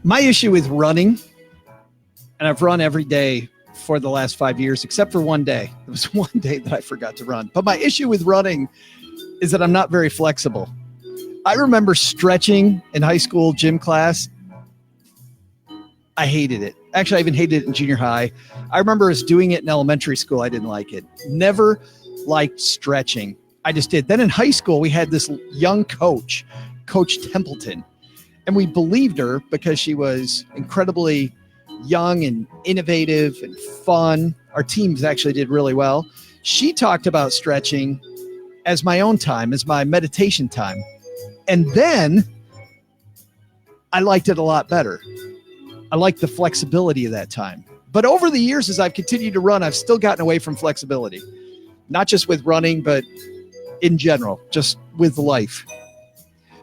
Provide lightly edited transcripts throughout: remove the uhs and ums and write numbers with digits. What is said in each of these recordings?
My issue with running, and I've run every day for the last 5 years, except for one day. It was one day that I forgot to run. But my issue with running is that I'm not very flexible. I remember stretching in high school gym class. I hated it. Actually, I even hated it in junior high. I remember us doing it in elementary school. I didn't like it. Never liked stretching. I just did. Then in high school, we had this young coach, Coach Templeton. And we believed her because she was incredibly young and innovative and fun. Our teams actually did really well. She talked about stretching as my own time, as my meditation time. And then I liked it a lot better. I liked the flexibility of that time. But over the years, as I've continued to run, I've still gotten away from flexibility. Not just with running, but in general, just with life.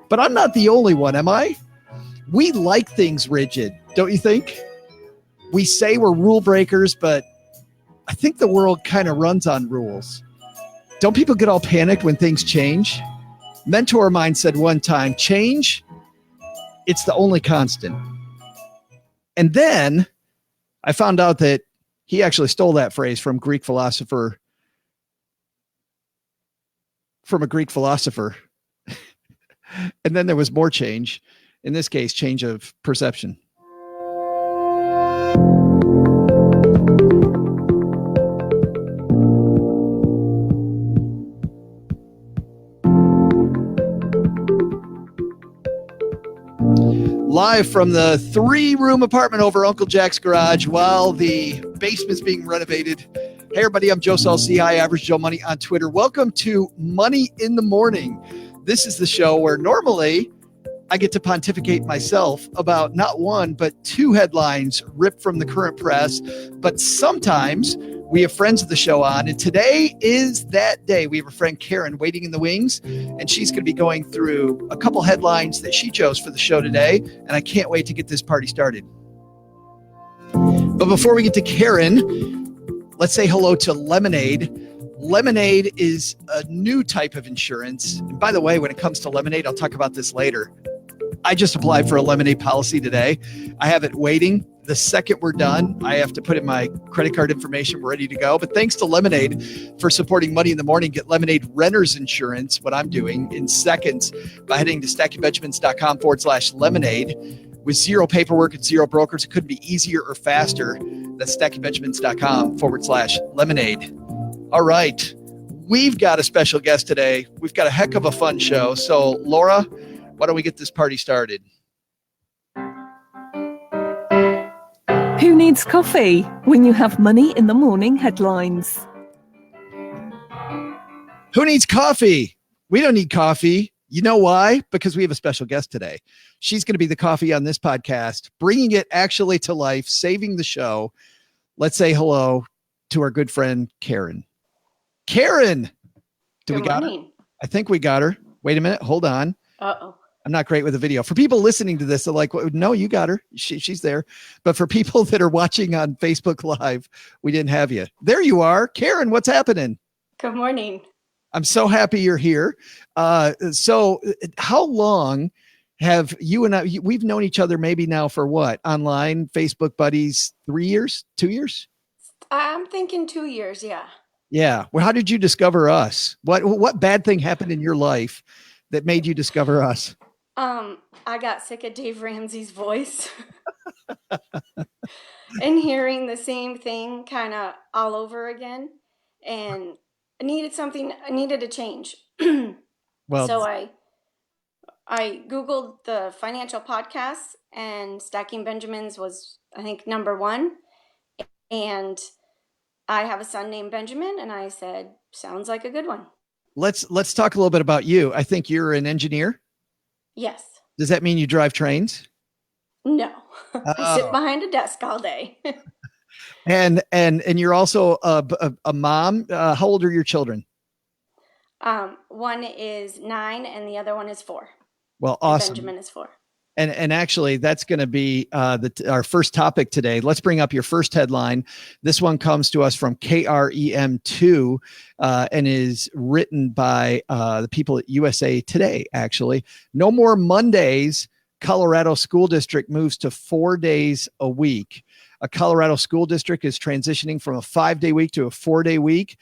But I'm not the only one, am I? We like things rigid, don't you think? We say we're rule breakers, but I think the world kind of runs on rules. Don't people get all panicked when things change? Mentor of mine said one time, change, it's the only constant. And then I found out that he actually stole that phrase from a Greek philosopher. And then there was more change. In this case, change of perception. Live from the 3-room apartment over Uncle Jack's garage while the basement's being renovated. Hey, everybody, I'm Joe Saul-Sehy, Average Joe Money on Twitter. Welcome to Money in the Morning. This is the show where normally I get to pontificate myself about not one, but 2 headlines ripped from the current press. But sometimes we have friends of the show on, and today is that day. We have a friend, Karen, waiting in the wings, and she's going to be going through a couple headlines that she chose for the show today, and I can't wait to get this party started. But before we get to Karen, let's say hello to Lemonade. Lemonade is a new type of insurance. And by the way, when it comes to Lemonade, I'll talk about this later. I just applied for a Lemonade policy today. I have it waiting. The second we're done, I have to put in my credit card information. We're ready to go. But thanks to Lemonade for supporting Money in the Morning. Get Lemonade Renter's Insurance, what I'm doing, in seconds by heading to stackingbenjamins.com/lemonade. With zero paperwork and zero brokers, it couldn't be easier or faster. That's stackingbenjamins.com/lemonade. All right. We've got a special guest today. We've got a heck of a fun show. So, Laura, why don't we get this party started? Who needs coffee when you have Money in the Morning headlines? Who needs coffee? We don't need coffee. You know why? Because we have a special guest today. She's going to be the coffee on this podcast, bringing it actually to life, saving the show. Let's say hello to our good friend, Karen. Karen, Good we got morning. her? I think we got her. Wait a minute. Hold on. Uh-oh. I'm not great with the video. For people listening to this, they're like, well, no, you got her. She's there. But for people that are watching on Facebook Live, we didn't have you. There you are. Karen, what's happening? Good morning. I'm so happy you're here. So how long have you and I, we've known each other maybe now for what? Online, Facebook buddies, 3 years, 2 years? I'm thinking 2 years, yeah. Yeah. Well, how did you discover us? What bad thing happened in your life that made you discover us? I got sick of Dave Ramsey's voice and hearing the same thing kind of all over again. And I needed a change. Well, So I Googled the financial podcasts, and Stacking Benjamins was, I think, number 1. And I have a son named Benjamin, and I said, sounds like a good one. let's talk a little bit about you. I think you're an engineer. Yes. Does that mean you drive trains? No. I sit behind a desk all day. And you're also a mom. How old are your children? One is 9 and the other one is 4. Well, awesome. Benjamin is 4. And actually, that's going to be our first topic today. Let's bring up your first headline. This one comes to us from KREM2 and is written by the people at USA Today, actually. No more Mondays Colorado school district moves to 4 days a week. A Colorado school district is transitioning from a 5-day week to a 4-day week.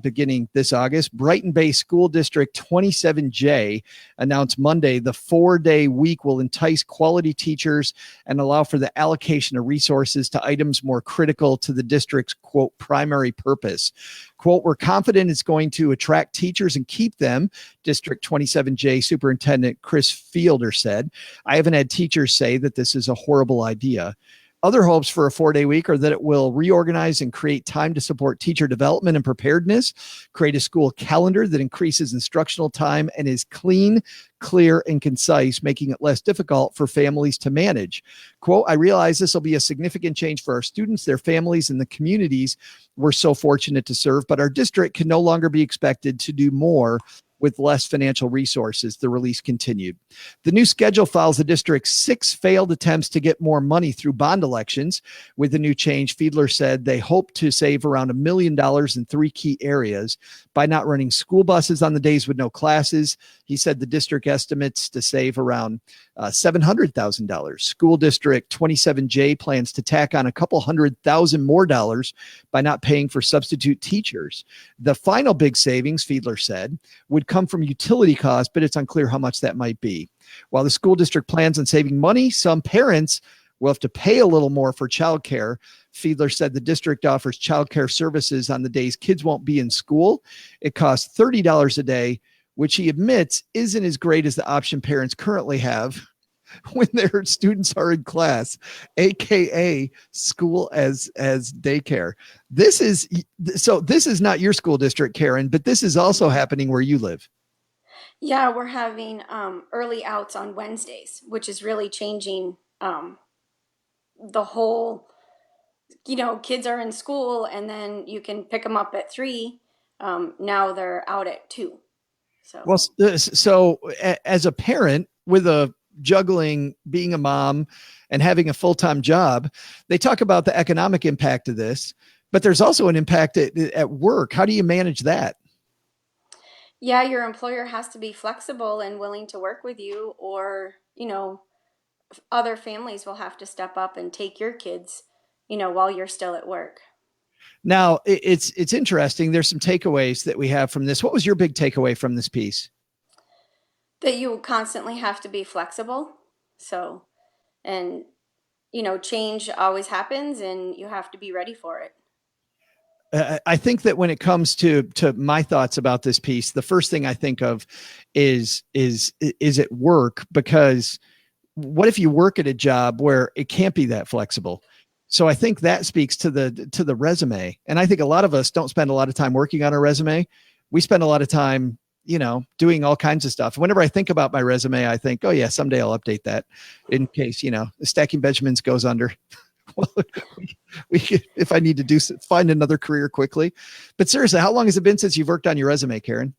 Beginning this August. Brighton Bay School District 27J announced Monday the 4-day week will entice quality teachers and allow for the allocation of resources to items more critical to the district's, quote, primary purpose. Quote, we're confident it's going to attract teachers and keep them, District 27J Superintendent Chris Fielder said. I haven't had teachers say that this is a horrible idea. Other hopes for a 4-day week are that it will reorganize and create time to support teacher development and preparedness, create a school calendar that increases instructional time and is clean, clear, and concise, making it less difficult for families to manage. Quote, I realize this will be a significant change for our students, their families, and the communities we're so fortunate to serve, but our district can no longer be expected to do more with less financial resources, the release continued. The new schedule follows the district's 6 failed attempts to get more money through bond elections. With the new change, Fiedler said they hope to save around $1 million in 3 key areas by not running school buses on the days with no classes. He said the district estimates to save around $700,000. School District 27J plans to tack on a couple $100,000 more dollars by not paying for substitute teachers. The final big savings, Fiedler said, would come from utility costs, but it's unclear how much that might be. While the school district plans on saving money, some parents will have to pay a little more for childcare. Fiedler said the district offers childcare services on the days kids won't be in school. It costs $30 a day, which he admits isn't as great as the option parents currently have when their students are in class, aka school as daycare. This is not your school district, Karen, but this is also happening where you live. Yeah, we're having early outs on Wednesdays, which is really changing the whole, kids are in school and then you can pick them up at 3. Now they're out at 2. Well, so as a parent with a juggling being a mom and having a full-time job, they talk about the economic impact of this, but there's also an impact at work. How do you manage that? Yeah, your employer has to be flexible and willing to work with you, or, other families will have to step up and take your kids, while you're still at work. Now, it's interesting. There's some takeaways that we have from this. What was your big takeaway from this piece? That you constantly have to be flexible. So, and, change always happens and you have to be ready for it. I think that when it comes to my thoughts about this piece, the first thing I think of is it work? Because what if you work at a job where it can't be that flexible? So I think that speaks to the resume. And I think a lot of us don't spend a lot of time working on our resume. We spend a lot of time, doing all kinds of stuff. Whenever I think about my resume, I think, oh yeah, someday I'll update that in case, Stacking Benjamins goes under. Well, if I need to find another career quickly. But seriously, how long has it been since you've worked on your resume, Karen?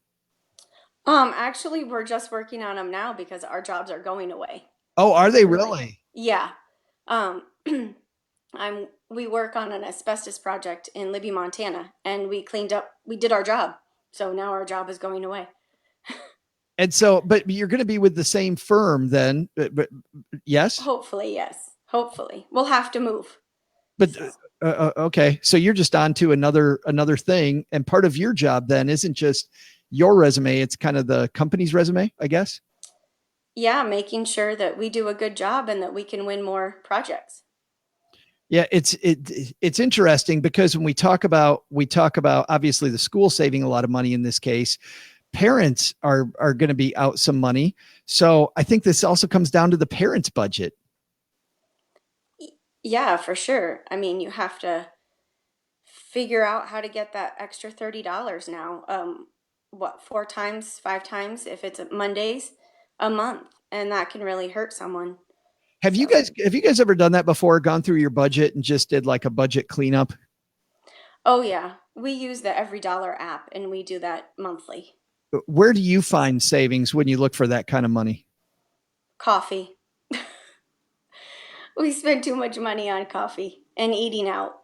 Actually, we're just working on them now because our jobs are going away. Oh, are they really? Yeah. Um, we work on an asbestos project in Libby, Montana, and we did our job. So now our job is going away. And so, but you're going to be with the same firm then, but yes? Hopefully, yes. Hopefully. We'll have to move. But okay. So you're just on to another thing. And part of your job then isn't just your resume. It's kind of the company's resume, I guess. Yeah. Making sure that we do a good job and that we can win more projects. Yeah, it's interesting because when we talk about obviously the school saving a lot of money in this case, parents are going to be out some money. So I think this also comes down to the parents' budget. Yeah, for sure. I mean, you have to figure out how to get that extra $30 now. 4 times, 5 times if it's Mondays a month, and that can really hurt someone. Have you guys ever done that before? Gone through your budget and just did like a budget cleanup? Oh yeah, we use the Every Dollar app and we do that monthly. Where do you find savings when you look for that kind of money? Coffee. We spend too much money on coffee and eating out,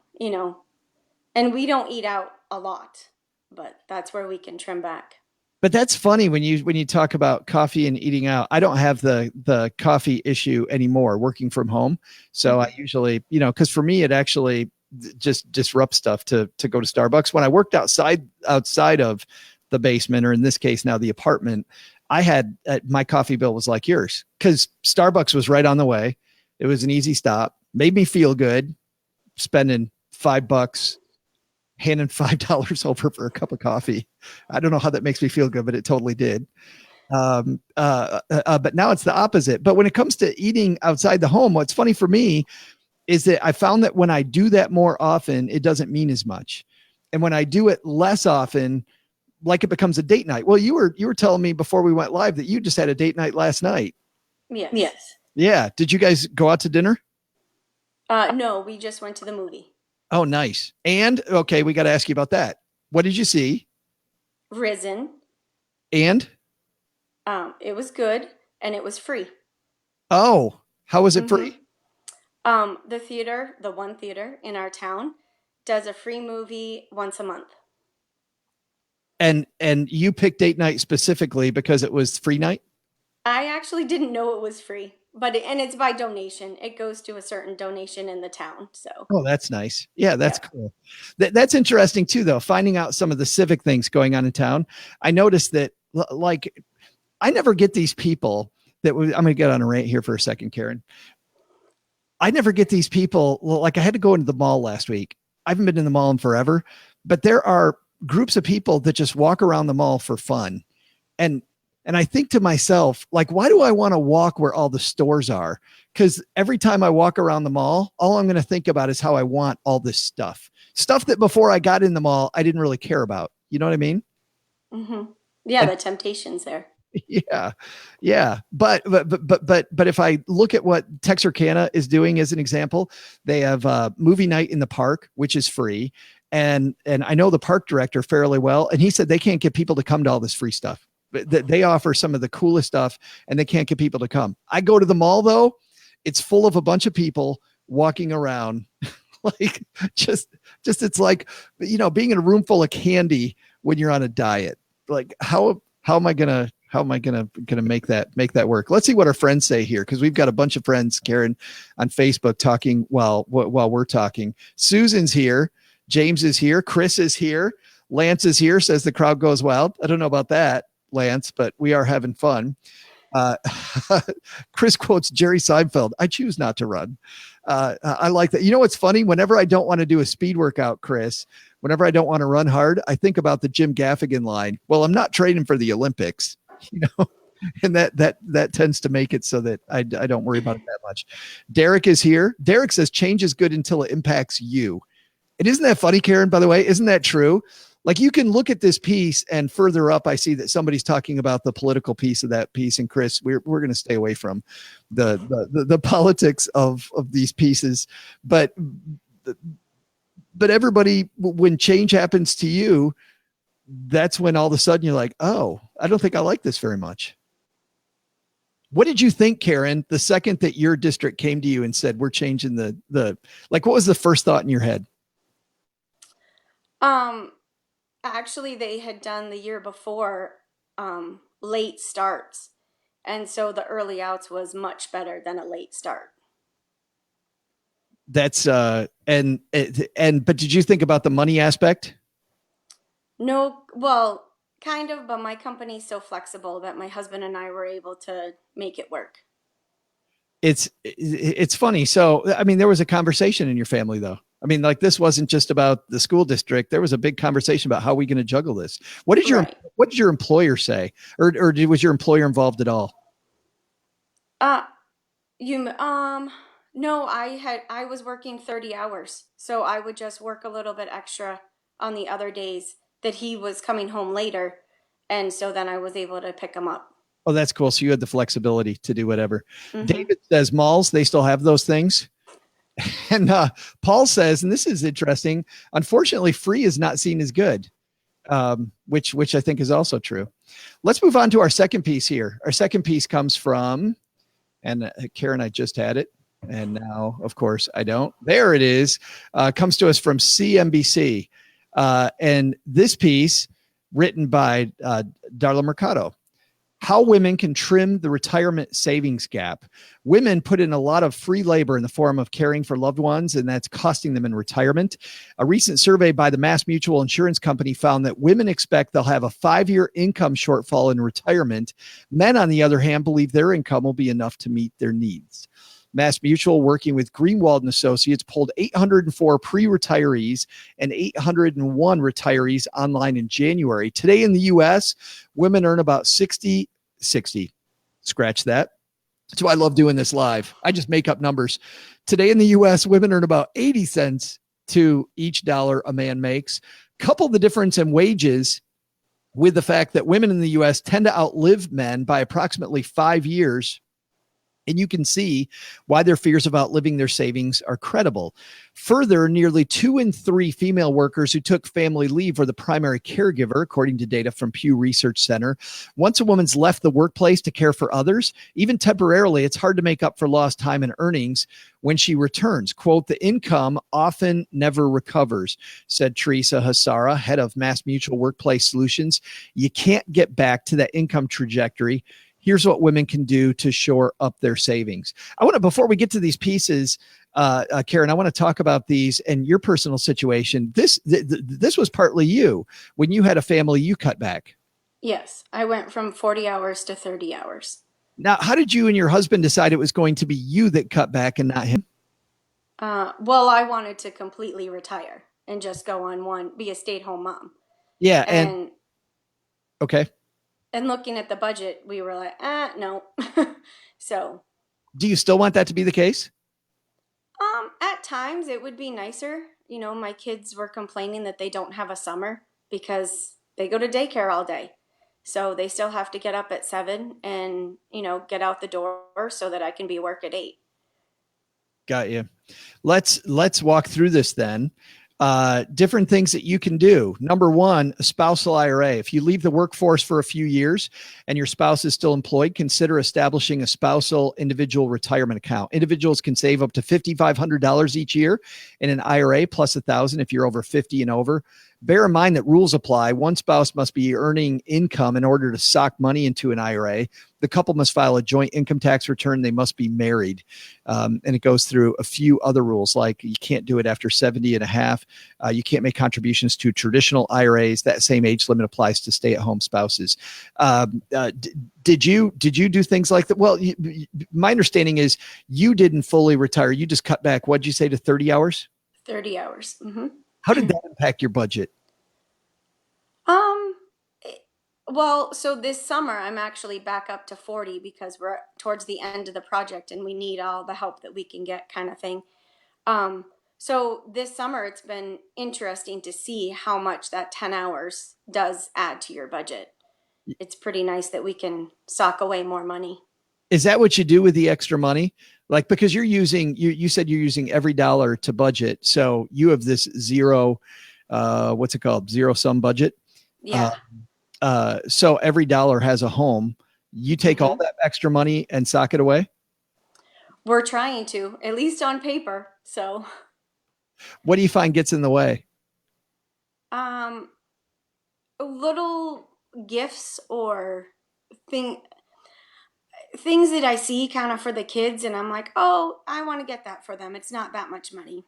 and we don't eat out a lot, but that's where we can trim back. But that's funny when you talk about coffee and eating out. I don't have the coffee issue anymore working from home. So I usually, because for me it actually just disrupts stuff to go to Starbucks. When I worked outside of the basement, or in this case now the apartment, I had my coffee bill was like yours because Starbucks was right on the way. It was an easy stop, made me feel good, spending $5, handing $5 over for a cup of coffee. I don't know how that makes me feel good, but it totally did. But now it's the opposite. But when it comes to eating outside the home, what's funny for me is that I found that when I do that more often, it doesn't mean as much. And when I do it less often, like it becomes a date night. Well, you were telling me before we went live that you just had a date night last night. Yes. Yeah. Did you guys go out to dinner? No, we just went to the movie. Oh, nice. And okay, we got to ask you about that. What did you see? Risen. And? It was good and it was free. Oh, how was it free? The one theater in our town does a free movie once a month. And you picked date night specifically because it was free night? I actually didn't know it was free, but it's by donation. It goes to a certain donation in the town. So. Oh, that's nice. Yeah, that's cool. That's interesting too, though. Finding out some of the civic things going on in town. I noticed that, like, I never get these people I'm going to get on a rant here for a second, Karen. I never get these people. Like, I had to go into the mall last week. I haven't been in the mall in forever, but there are groups of people that just walk around the mall for fun. And I think to myself, like, why do I want to walk where all the stores are? Because every time I walk around the mall, all I'm going to think about is how I want all this stuff that before I got in the mall, I didn't really care about. You know what I mean? Mm-hmm. Yeah. The temptation's there. Yeah. Yeah. But if I look at what Texarkana is doing as an example, they have a movie night in the park, which is free. And I know the park director fairly well. And he said they can't get people to come to all this free stuff. They offer some of the coolest stuff and they can't get people to come. I go to the mall though. It's full of a bunch of people walking around like just it's like, being in a room full of candy when you're on a diet. Like how am I gonna make that work? Let's see what our friends say here, because we've got a bunch of friends, Karen, on Facebook talking while we're talking. Susan's here, James is here, Chris is here, Lance is here, says the crowd goes wild. I don't know about that, Lance, but we are having fun. Chris quotes Jerry Seinfeld, "I choose not to run." I like that. You know what's funny? Whenever I don't want to do a speed workout, Chris, whenever I don't want to run hard, I think about the Jim Gaffigan line. Well, I'm not training for the Olympics, and that tends to make it so that I don't worry about it that much. Derek is here. Derek says change is good until it impacts you. And isn't that funny, Karen, by the way? Isn't that true? Like, you can look at this piece and further up, I see that somebody's talking about the political piece of that piece. And Chris, we're going to stay away from the politics of these pieces. But everybody, when change happens to you, that's when all of a sudden you're like, oh, I don't think I like this very much. What did you think, Karen, the second that your district came to you and said, we're changing what was the first thought in your head? Actually, they had done the year before late starts. And so the early outs was much better than a late start. That's but did you think about the money aspect? No, well, kind of, but my company's so flexible that my husband and I were able to make it work. It's funny. So, I mean, there was a conversation in your family though. I mean, like, this wasn't just about the school district. There was a big conversation about how we going to juggle this. What did your employer say? Or was your employer involved at all? No, I was working 30 hours. So I would just work a little bit extra on the other days that he was coming home later. And so then I was able to pick him up. Oh, that's cool. So you had the flexibility to do whatever. Mm-hmm. David says malls, they still have those things. And Paul says, and this is interesting, unfortunately, free is not seen as good, which I think is also true. Let's move on to our second piece here. Our second piece comes from, and Karen, I just had it. And now, of course, I don't. There it is. Comes to us from CNBC. And this piece written by Darla Mercado. How women can trim the retirement savings gap. Women put in a lot of free labor in the form of caring for loved ones, and that's costing them in retirement. A recent survey by the Mass Mutual Insurance Company found that women expect they'll have a 5-year income shortfall in retirement. Men, on the other hand, believe their income will be enough to meet their needs. Mass Mutual, working with Greenwald and Associates, pulled 804 pre-retirees and 801 retirees online in January. Today in the U.S., women earn about 60. Scratch that. That's why I love doing this live. I just make up numbers. Today in the U.S., women earn about 80 cents to each dollar a man makes. Couple the difference in wages with the fact that women in the U.S. tend to outlive men by approximately 5 years. And you can see why their fears of outliving their savings are credible. Further, nearly 2 in 3 female workers who took family leave were the primary caregiver, according to data from Pew Research Center. Once a woman's left the workplace to care for others, even temporarily, it's hard to make up for lost time and earnings when she returns. Quote, the income often never recovers, said Teresa Hassara, head of Mass Mutual Workplace Solutions. You can't get back to that income trajectory. Here's what women can do to shore up their savings. I want to, before we get to these pieces, Karen, I want to talk about these and your personal situation. This was partly you. When you had a family, you cut back. Yes, I went from 40 hours to 30 hours. Now, how did you and your husband decide it was going to be you that cut back and not him? Well, I wanted to completely retire and just go on be a stay-at-home mom. Yeah. And okay. And looking at the budget, we were like, no. So, do you still want that to be the case? At times it would be nicer. You know, my kids were complaining that they don't have a summer because they go to daycare all day. So they still have to get up at 7 and, get out the door so that I can be work at 8. Got you. Let's walk through this then. Different things that you can do. Number one, a spousal IRA. If you leave the workforce for a few years and your spouse is still employed, consider establishing a spousal individual retirement account. Individuals can save up to $5,500 each year in an IRA plus $1,000 if you're over 50 and over. Bear in mind that rules apply. One spouse must be earning income in order to sock money into an IRA. The couple must file a joint income tax return. They must be married. And it goes through a few other rules, like you can't do it after 70 and a half. You can't make contributions to traditional IRAs. That same age limit applies to stay-at-home spouses. Did you do things like that? Well, my understanding is you didn't fully retire. You just cut back. What'd you say, to 30 hours? 30 hours. Mm-hmm. How did that impact your budget? Well, so this summer I'm actually back up to 40 because we're towards the end of the project and we need all the help that we can get, kind of thing. So this summer it's been interesting to see how much that 10 hours does add to your budget. It's pretty nice that we can sock away more money. Is that what you do with the extra money? Like, because you said you're using every dollar to budget. So you have this zero, what's it called? Zero sum budget. Yeah. So every dollar has a home. You take all that extra money and sock it away? We're trying to, at least on paper. So what do you find gets in the way? Little gifts or things that I see kind of for the kids and I'm like, oh, I want to get that for them. It's not that much money.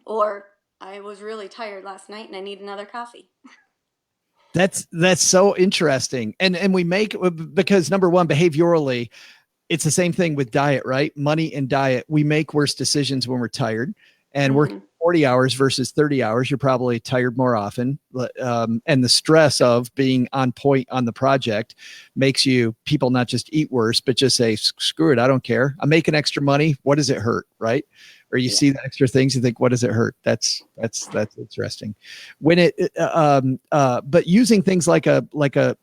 Or I was really tired last night and I need another coffee. That's so interesting. And we make, because number one, behaviorally, it's the same thing with diet, right? Money and diet. We make worse decisions when we're tired, and working 40 hours versus 30 hours, you're probably tired more often. And the stress of being on point on the project makes people not just eat worse, but just say, screw it. I don't care. I'm making extra money. What does it hurt? Right. Or you see the extra things, you think, what does it hurt? That's interesting. When but using things like a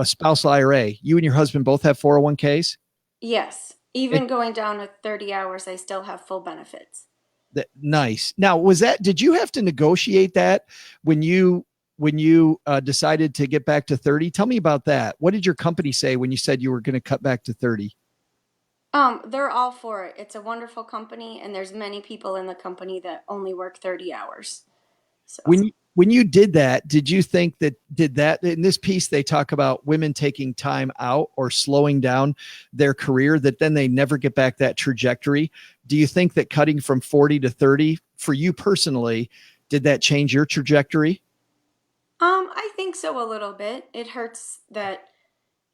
spousal IRA, you and your husband both have 401ks? Yes. Even going down to 30 hours, I still have full benefits. Nice. Now, did you have to negotiate that when you decided to get back to 30? Tell me about that. What did your company say when you said you were going to cut back to 30? They're all for it. It's a wonderful company, and there's many people in the company that only work 30 hours. So. when you did that, did you think that in this piece, they talk about women taking time out or slowing down their career, that then they never get back that trajectory? Do you think that cutting from 40 to 30 for you personally, did that change your trajectory? I think so a little bit. It hurts that,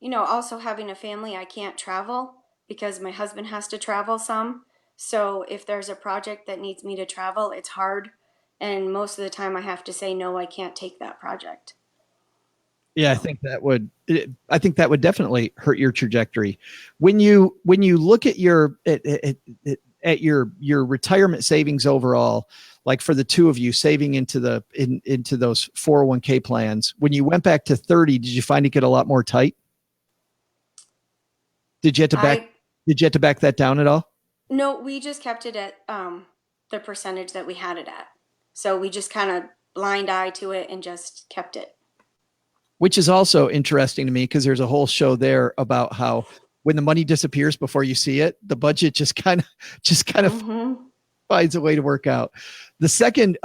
also having a family, I can't travel because my husband has to travel some. So if there's a project that needs me to travel, it's hard. And most of the time I have to say, no, I can't take that project. Yeah, I think that would definitely hurt your trajectory. When you look at your retirement savings overall, like for the two of you saving into those 401k plans, when you went back to 30, did you find it get a lot more tight? Did you have to back I did you have to back that down at all? No, we just kept it at the percentage that we had it at. So we just kind of blind eye to it and just kept it. Which is also interesting to me because there's a whole show there about how when the money disappears before you see it, the budget just kind of Mm-hmm. finds a way to work out. The second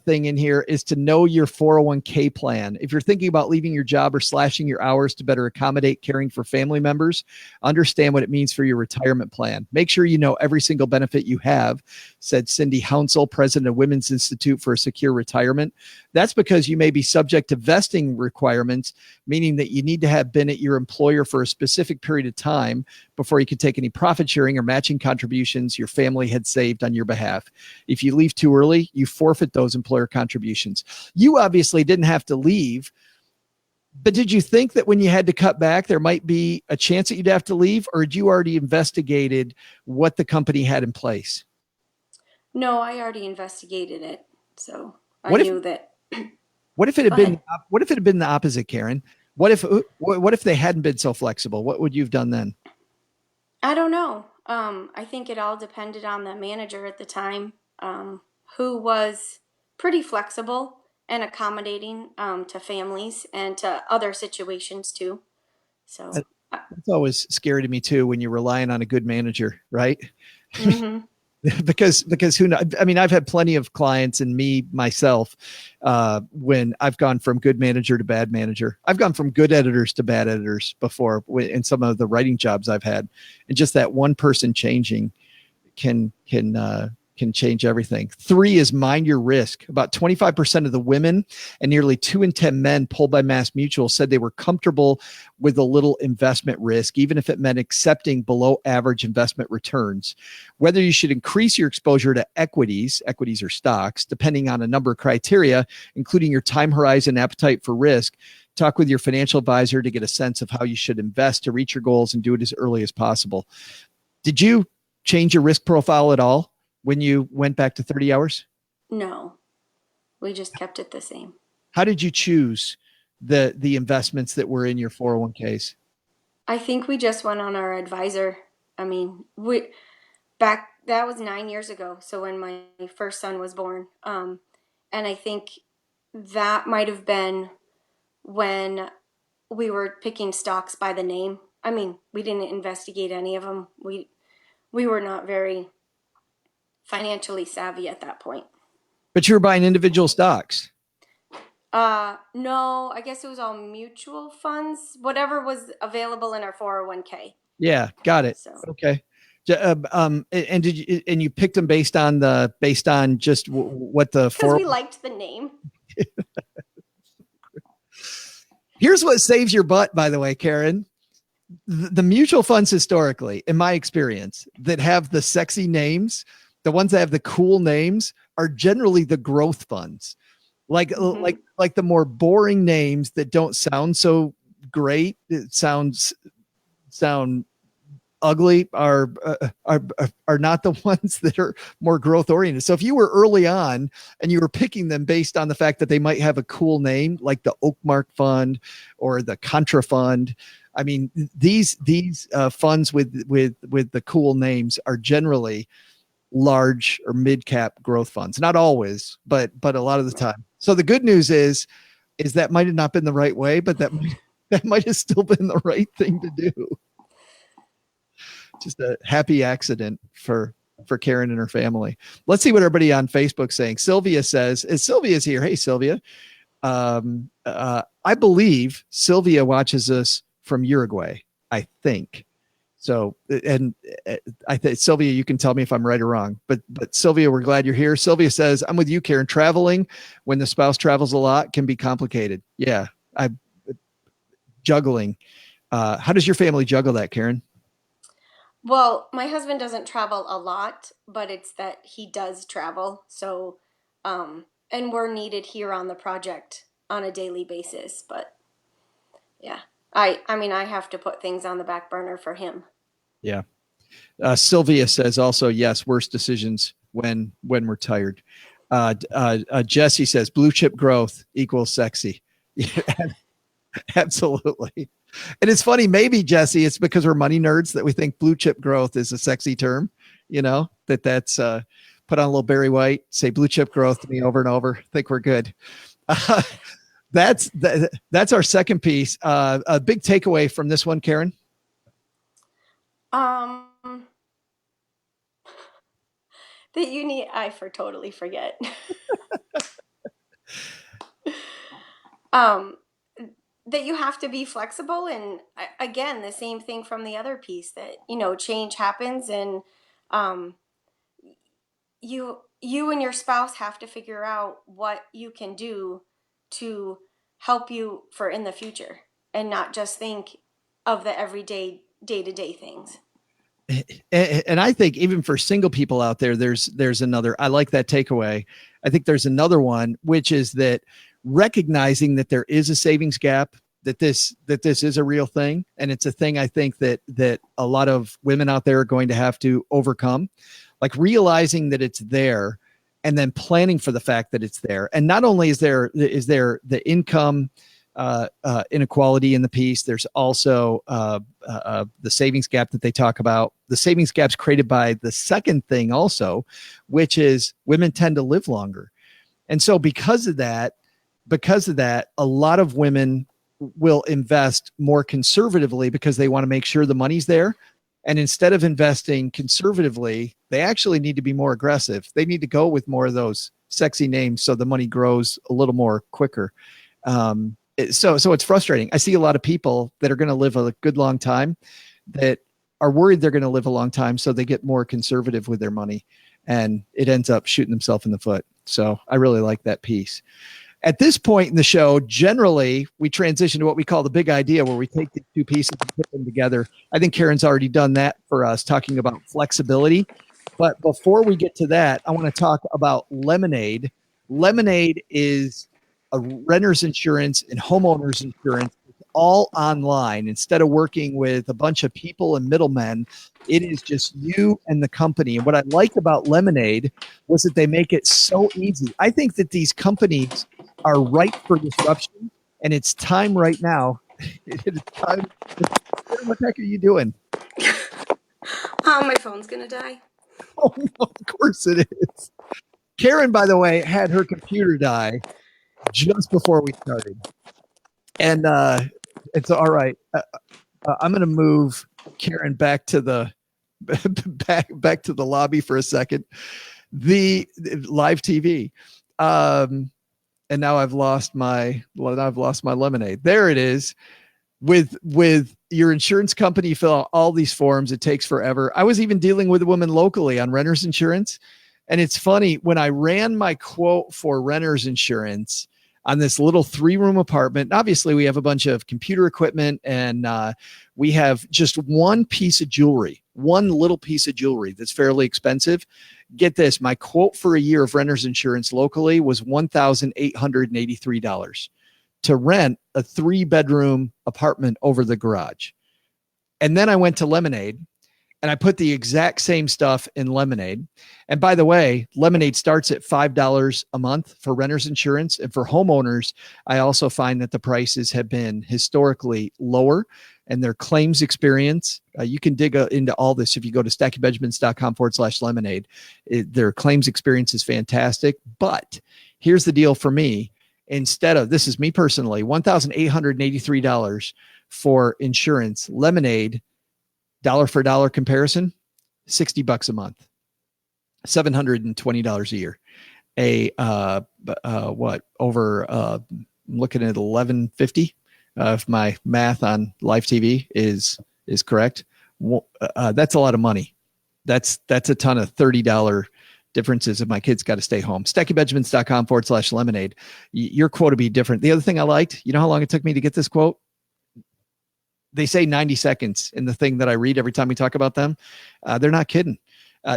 thing in here is to know your 401k plan. If you're thinking about leaving your job or slashing your hours to better accommodate caring for family members, understand what it means for your retirement plan. Make sure you know every single benefit you have, said Cindy Hounsel, president of Women's Institute for a Secure Retirement. That's because you may be subject to vesting requirements, meaning that you need to have been at your employer for a specific period of time before you can take any profit sharing or matching contributions your family had saved on your behalf. If you leave too early, you forfeit those employer contributions. You obviously didn't have to leave, but did you think that when you had to cut back, there might be a chance that you'd have to leave, or had you already investigated what the company had in place? No, I already investigated it. So I What if knew that. what if it Go had been ahead. what if it had been the opposite, Karen? What if they hadn't been so flexible? What would you have done then? I don't know. I think it all depended on the manager at the time, who was pretty flexible and accommodating to families and to other situations too. So, It's always scary to me too when you're relying on a good manager, right? mm-hmm. Because who knows? I mean, I've had plenty of clients and me myself when I've gone from good manager to bad manager. I've gone from good editors to bad editors before in some of the writing jobs I've had, and just that one person changing can change everything. 3 is mind your risk. About 25% of the women and nearly 2 in 10 men polled by Mass Mutual said they were comfortable with a little investment risk, even if it meant accepting below average investment returns. Whether you should increase your exposure to equities or stocks, depending on a number of criteria, including your time horizon, appetite for risk, talk with your financial advisor to get a sense of how you should invest to reach your goals and do it as early as possible. Did you change your risk profile at all when you went back to 30 hours? No, we just kept it the same. How did you choose the investments that were in your 401ks? I think we just went on our advisor. I mean, we back that was 9 years ago. So when my first son was born, and I think that might have been when we were picking stocks by the name. I mean, we didn't investigate any of them. We were not very financially savvy at that point. But you were buying individual stocks. No, I guess it was all mutual funds, whatever was available in our 401k. Yeah, got it. So, Okay. And you picked them based on just what the because four. we liked the name. Here's what saves your butt, by the way, Karen. The mutual funds historically, in my experience, that have the sexy names, the ones that have the cool names, are generally the growth funds. Like the more boring names that don't sound so great, it sound ugly, are not the ones that are more growth oriented. So if you were early on and you were picking them based on the fact that they might have a cool name, like the Oakmark Fund or the Contra Fund, I mean, these funds with the cool names are generally large or mid cap growth funds. Not always, but a lot of the time. So the good news is that might have not been the right way, but that might have still been the right thing to do. Just a happy accident for for Karen and her family. Let's see what everybody on Facebook saying. Sylvia says, Sylvia's here. Hey, Sylvia. I believe Sylvia watches us from Uruguay, I think. So, and I think Sylvia, you can tell me if I'm right or wrong, but Sylvia, we're glad you're here. Sylvia says, I'm with you, Karen. Traveling when the spouse travels a lot can be complicated. Yeah. Juggling. How does your family juggle that, Karen? Well, my husband doesn't travel a lot, but it's that he does travel. So, and we're needed here on the project on a daily basis. But yeah, I mean, I have to put things on the back burner for him. Yeah. Sylvia says also, yes, worst decisions when we're tired. Jesse says blue chip growth equals sexy. Yeah, absolutely. And it's funny, maybe Jesse, it's because we're money nerds that we think blue chip growth is a sexy term, that's put on a little Barry White, say blue chip growth to me over and over. Think we're good. That's our second piece. A big takeaway from this one, Karen. That you need, totally forget. That you have to be flexible, and again, the same thing from the other piece that, change happens, and you and your spouse have to figure out what you can do to help you for in the future, and not just think of the everyday day-to-day things. And I think even for single people out there, there's another, I like that takeaway. I think there's another one, which is that recognizing that there is a savings gap, that this is a real thing. And it's a thing I think that a lot of women out there are going to have to overcome, like realizing that it's there and then planning for the fact that it's there. And not only is there the income inequality in the piece, there's also the savings gap that they talk about. The savings gaps created by the second thing also, which is women tend to live longer. And so because of that, a lot of women will invest more conservatively because they want to make sure the money's there. And instead of investing conservatively, they actually need to be more aggressive. They need to go with more of those sexy names so the money grows a little more quicker. So it's frustrating. I see a lot of people that are going to live a good long time that are worried they're going to live a long time. So they get more conservative with their money and it ends up shooting themselves in the foot. So I really like that piece. At this point in the show, generally we transition to what we call the big idea, where we take the two pieces and put them together. I think Karen's already done that for us, talking about flexibility. But before we get to that, I want to talk about Lemonade. Lemonade is a renter's insurance and homeowner's insurance. It's all online. Instead of working with a bunch of people and middlemen, it is just you and the company. And what I like about Lemonade was that they make it so easy. I think that these companies are ripe for disruption, and it's time right now. It's time. What the heck are you doing? My phone's gonna die. Oh, no, of course it is. Karen, by the way, had her computer die just before we started, and it's all right. I'm going to move Karen back to the back to the lobby for a second. The live TV, and now I've lost my Lemonade. There it is. With your insurance company, you fill out all these forms. It takes forever. I was even dealing with a woman locally on renter's insurance. And it's funny, when I ran my quote for renter's insurance on this little 3-room apartment, obviously we have a bunch of computer equipment and we have just one little piece of jewelry that's fairly expensive. Get this, my quote for a year of renter's insurance locally was $1,883 to rent a 3-bedroom apartment over the garage. And then I went to Lemonade and I put the exact same stuff in Lemonade. And by the way, Lemonade starts at $5 a month for renter's insurance. And for homeowners, I also find that the prices have been historically lower, and their claims experience, you can dig into all this if you go to stackingbenjamins.com/lemonade. Their claims experience is fantastic. But here's the deal for me. Instead of, this is me personally, $1,883 for insurance, Lemonade, dollar for dollar comparison, $60 a month. $720 a year. What over? I'm looking at 1150. If my math on live TV is correct, that's a lot of money. That's a ton of $30 differences if my kids got to stay home. StackingBenjamins.com/lemonade. Your quote would be different. The other thing I liked, you know how long it took me to get this quote? They say 90 seconds in the thing that I read every time we talk about them. They're not kidding.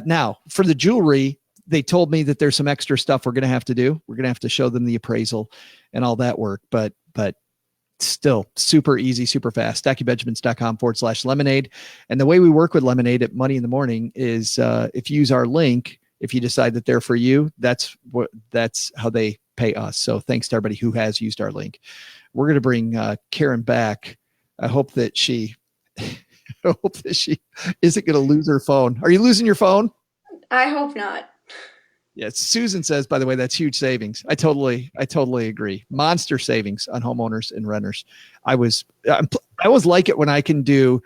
Now, for the jewelry, they told me that there's some extra stuff we're going to have to do. We're going to have to show them the appraisal and all that work. But still super easy, super fast. StackingBenjamins.com/lemonade. And the way we work with Lemonade at Money in the Morning is if you use our link, if you decide that they're for you, that's how they pay us. So thanks to everybody who has used our link. We're going to bring Karen back. I hope that she isn't going to lose her phone. Are you losing your phone? I hope not. Yes. Susan says, by the way, that's huge savings. I totally agree. Monster savings on homeowners and renters. I always like it when I can do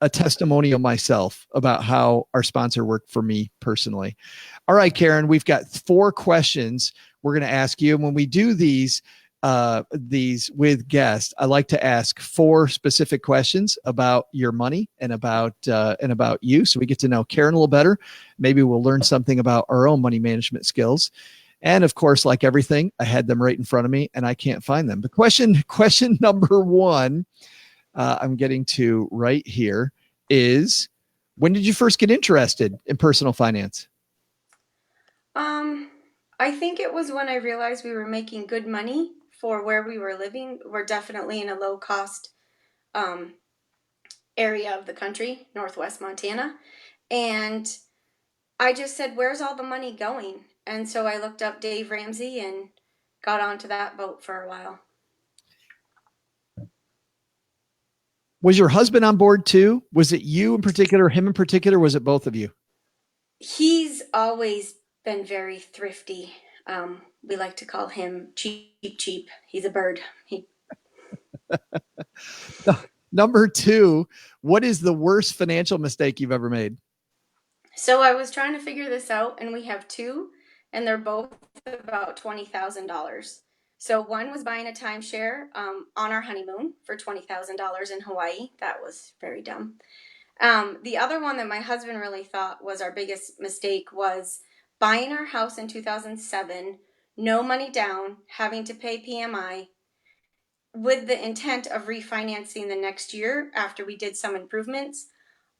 a testimonial myself about how our sponsor worked for me personally. All right, Karen, we've got 4 questions we're going to ask you. And when we do these with guests, I like to ask 4 specific questions about your money and about you. So we get to know Karen a little better. Maybe we'll learn something about our own money management skills. And of course, like everything, I had them right in front of me and I can't find them. But question number 1, I'm getting to right here is, when did you first get interested in personal finance? I think it was when I realized we were making good money for where we were living. We're definitely in a low cost area of the country, Northwest Montana. And I just said, where's all the money going? And so I looked up Dave Ramsey and got onto that boat for a while. Was your husband on board too? Was it you in particular, him in particular? Was it both of you? He's always been very thrifty. We like to call him cheap. He's a bird. Number 2, what is the worst financial mistake you've ever made? So I was trying to figure this out, and we have 2, and they're both about $20,000. So one was buying a timeshare on our honeymoon for $20,000 in Hawaii. That was very dumb. The other one that my husband really thought was our biggest mistake was buying our house in 2007, no money down, having to pay PMI, with the intent of refinancing the next year after we did some improvements.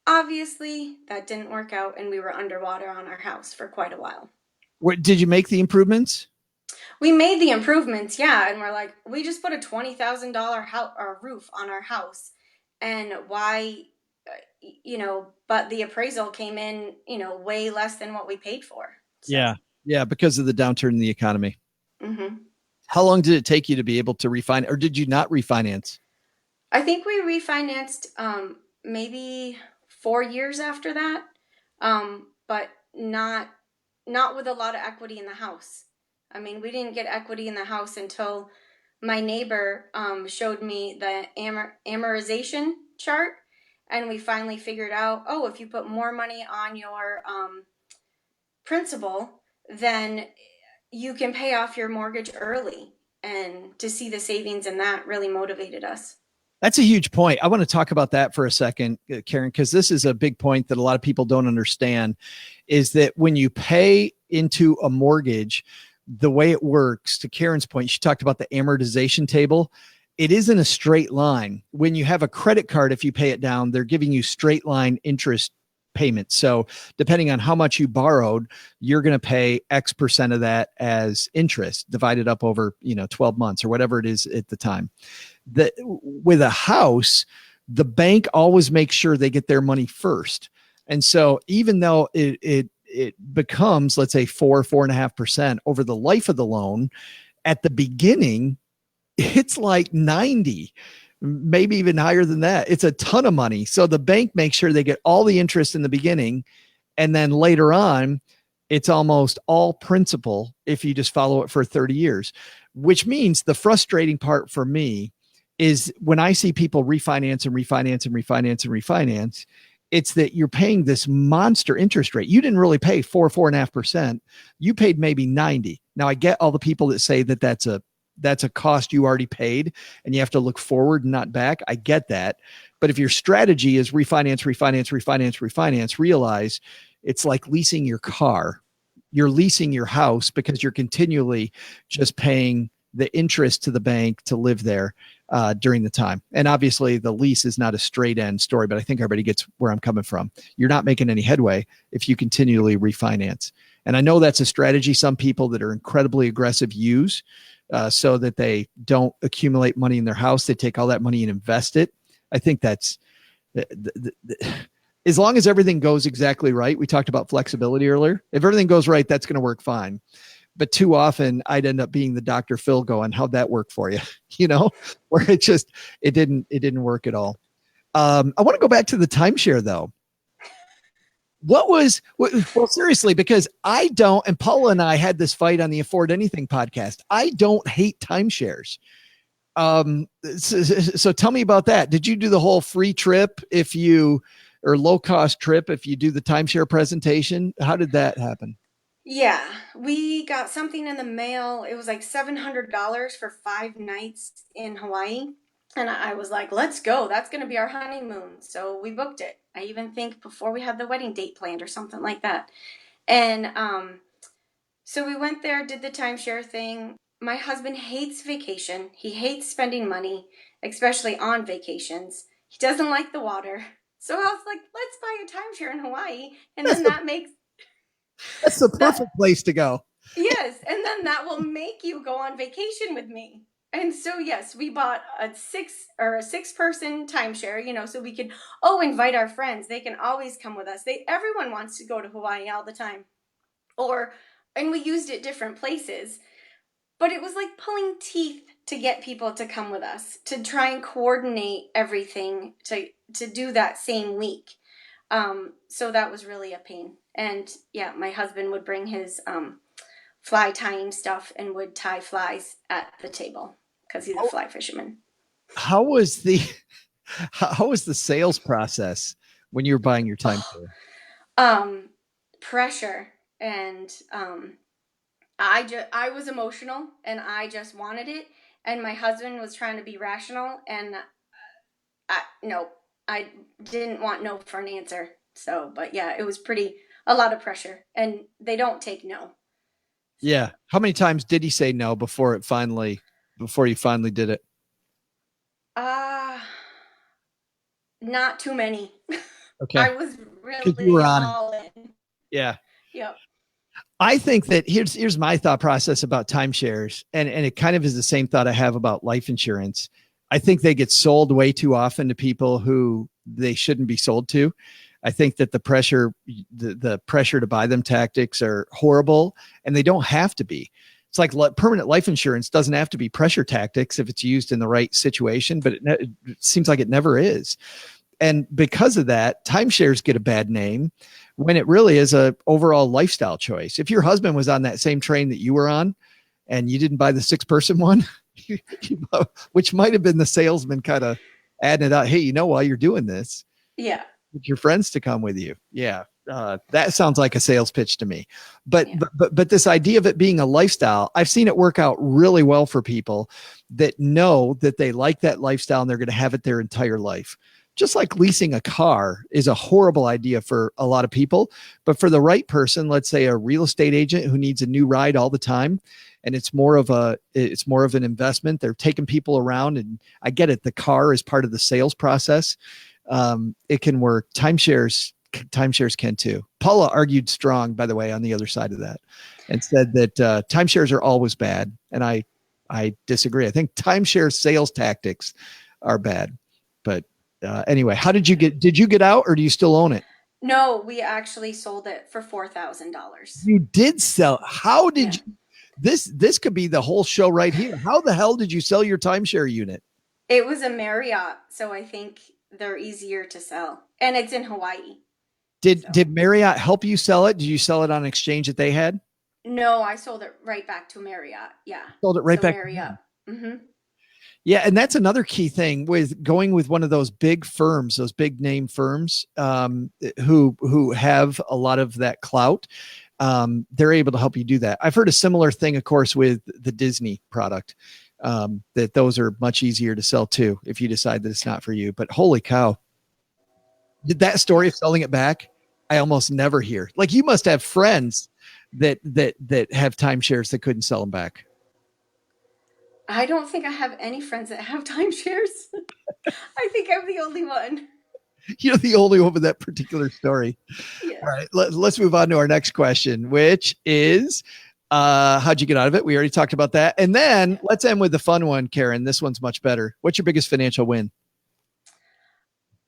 Obviously, that didn't work out, and we were underwater on our house for quite a while. What, did you make the improvements? We made the improvements, yeah, and we're like, we just put a $20,000 roof on our house, and why, but the appraisal came in, way less than what we paid for. So. Yeah, because of the downturn in the economy. Mm-hmm. How long did it take you to be able to refinance, or did you not refinance? I think we refinanced maybe 4 years after that, but not with a lot of equity in the house. I mean, we didn't get equity in the house until my neighbor showed me the amortization chart, and we finally figured out, if you put more money on your principal, then you can pay off your mortgage early. And to see the savings in that really motivated us. That's a huge point. I want to talk about that for a second, Karen, because this is a big point that a lot of people don't understand, is that when you pay into a mortgage, the way it works, to Karen's point, she talked about the amortization table. It isn't a straight line. When you have a credit card, if you pay it down, they're giving you straight line interest payments. So depending on how much you borrowed, you're going to pay X percent of that as interest divided up over, 12 months or whatever it is at the time. With a house, the bank always makes sure they get their money first. And so even though it becomes, let's say 4.5% over the life of the loan, at the beginning, it's like 90, maybe even higher than that. It's a ton of money. So the bank makes sure they get all the interest in the beginning. And then later on, it's almost all principal if you just follow it for 30 years, which means the frustrating part for me is when I see people refinance, It's that you're paying this monster interest rate. You didn't really pay 4.5%. You paid maybe 90. Now I get all the people that say that that's a cost you already paid and you have to look forward and not back. I get that. But if your strategy is refinance, refinance, refinance, refinance, realize it's like leasing your car. You're leasing your house because you're continually just paying the interest to the bank to live there during the time. And obviously the lease is not a straight end story, but I think everybody gets where I'm coming from. You're not making any headway if you continually refinance. And I know that's a strategy some people that are incredibly aggressive use so that they don't accumulate money in their house. They take all that money and invest it. I think that's as long as everything goes exactly right. We talked about flexibility earlier. If everything goes right, that's going to work fine. But too often I'd end up being the Dr. Phil going, how'd that work for you? Where it didn't work at all. I want to go back to the timeshare though. Well, seriously, because I don't, and Paula and I had this fight on the Afford Anything podcast. I don't hate timeshares. So tell me about that. Did you do the whole free trip or low cost trip if you do the timeshare presentation? How did that happen? Yeah, we got something in the mail. It was like $700 for 5 nights in Hawaii. And I was like, let's go. That's going to be our honeymoon. So we booked it. I even think before we had the wedding date planned or something like that. And so we went there, did the timeshare thing. My husband hates vacation. He hates spending money, especially on vacations. He doesn't like the water. So I was like, let's buy a timeshare in Hawaii. And then That's the that perfect place to go. yes, and then that will make you go on vacation with me. And so yes, we bought a 6 person timeshare, so we could invite our friends. They can always come with us. Everyone wants to go to Hawaii all the time. And we used it different places, but it was like pulling teeth to get people to come with us, to try and coordinate everything to do that same week. So that was really a pain. And yeah, my husband would bring his fly tying stuff and would tie flies at the table because he's a fly fisherman. How was the sales process when you were buying your timeshare? Pressure. And I was emotional and I just wanted it. And my husband was trying to be rational, and I didn't want no for an answer. So, but yeah, it was a lot of pressure, and they don't take no. Yeah. How many times did he say no before you finally did it? Not too many. Okay. I was Because you were really on it. all in. Yeah. Yep. I think that here's my thought process about timeshares, and it kind of is the same thought I have about life insurance. I think they get sold way too often to people who they shouldn't be sold to. I think that the pressure to buy them tactics are horrible, and they don't have to be. It's like permanent life insurance doesn't have to be pressure tactics if it's used in the right situation, but it seems like it never is. And because of that, timeshares get a bad name when it really is a overall lifestyle choice. If your husband was on that same train that you were on and you didn't buy the 6-person one, which might have been the salesman kind of adding it out. Hey, while you're doing this, yeah, get your friends to come with you. Yeah. That sounds like a sales pitch to me, but this idea of it being a lifestyle, I've seen it work out really well for people that know that they like that lifestyle and they're going to have it their entire life. Just like leasing a car is a horrible idea for a lot of people, but for the right person, let's say a real estate agent who needs a new ride all the time, and it's more of an investment. They're taking people around, and I get it. The car is part of the sales process. It can work. Timeshares can too. Paula argued strong, by the way, on the other side of that, and said that timeshares are always bad, and I disagree. I think timeshare sales tactics are bad, but. Anyway, did you get out, or do you still own it? No, we actually sold it for $4,000. You did sell. How did you, this could be the whole show right here. How the hell did you sell your timeshare unit? It was a Marriott, so I think they're easier to sell, and it's in Hawaii. Did Marriott help you sell it? Did you sell it on exchange that they had? No, I sold it right back to Marriott. Yeah. Sold it right back. Marriott. Mm-hmm. Yeah, and that's another key thing with going with one of those big firms, those big name firms, who have a lot of that clout. They're able to help you do that. I've heard a similar thing, of course, with the Disney product. That those are much easier to sell too if you decide that it's not for you. But holy cow, that story of selling it back, I almost never hear. Like, you must have friends that have timeshares that couldn't sell them back. I don't think I have any friends that have timeshares. I think I'm the only one. You're the only one with that particular story. Yes. All right, let's move on to our next question, which is, how'd you get out of it? We already talked about that. And then let's end with the fun one, Karen. This one's much better. What's your biggest financial win?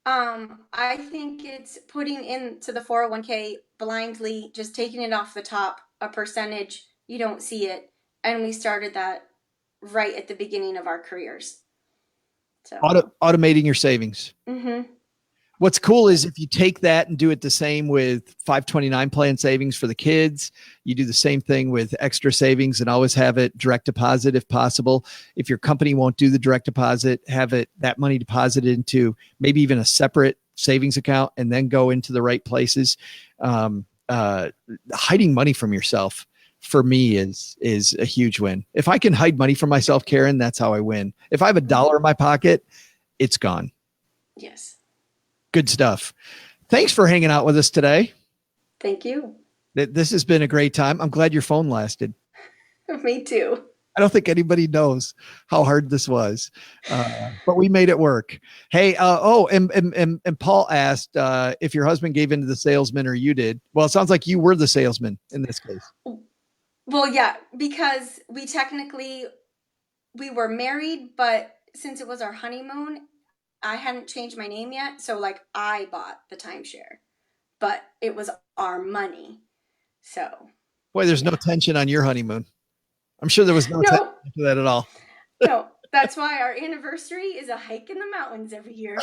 I think it's putting into the 401k blindly, just taking it off the top, a percentage, you don't see it. And we started that right at the beginning of our careers. So Automating your savings. Mm-hmm. What's cool is if you take that and do it the same with 529 plan savings for the kids, you do the same thing with extra savings and always have it direct deposit if possible. If your company won't do the direct deposit, have that money deposited into maybe even a separate savings account and then go into the right places. Hiding money from yourself for me is a huge win. If I can hide money from myself, Karen, that's how I win. If I have $1 in my pocket, it's gone. Yes. Good stuff. Thanks for hanging out with us today. Thank you. This has been a great time. I'm glad your phone lasted. Me too. I don't think anybody knows how hard this was, but we made it work. Hey, and Paul asked if your husband gave in to the salesman or you did. Well, it sounds like you were the salesman in this case. Well, yeah, because we were married, but since it was our honeymoon, I hadn't changed my name yet. So like I bought the timeshare, but it was our money. So. Boy, there's no tension on your honeymoon. I'm sure there was no tension to that at all. No, that's why our anniversary is a hike in the mountains every year.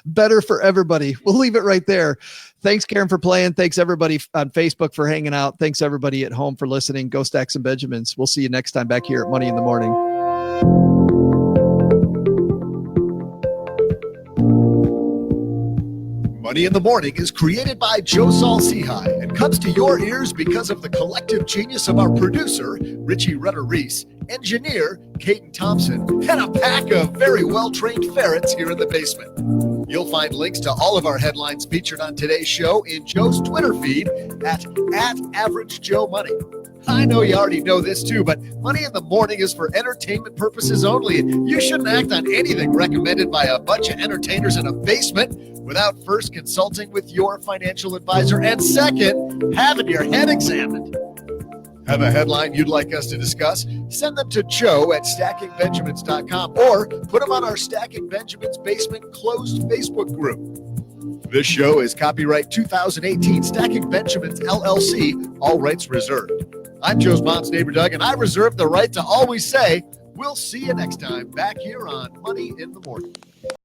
Better for everybody. We'll leave it right there. Thanks, Karen, for playing. Thanks, everybody on Facebook for hanging out. Thanks, everybody at home for listening. Go Stack some Benjamins. We'll see you next time back here at Money in the Morning. Money in the Morning is created by Joe Saul-Sehy and comes to your ears because of the collective genius of our producer, Richie Rutter-Reese, engineer, Caden Thompson, and a pack of very well-trained ferrets here in the basement. You'll find links to all of our headlines featured on today's show in Joe's Twitter feed at @AverageJoeMoney. I know you already know this too, but Money in the Morning is for entertainment purposes only, and you shouldn't act on anything recommended by a bunch of entertainers in a basement without first consulting with your financial advisor and second, having your head examined. Have a headline you'd like us to discuss? Send them to Joe at stackingbenjamins.com or put them on our Stacking Benjamins Basement closed Facebook group. This show is copyright 2018 Stacking Benjamins LLC, all rights reserved. I'm Joe's mom's neighbor, Doug, and I reserve the right to always say, we'll see you next time back here on Money in the Morning.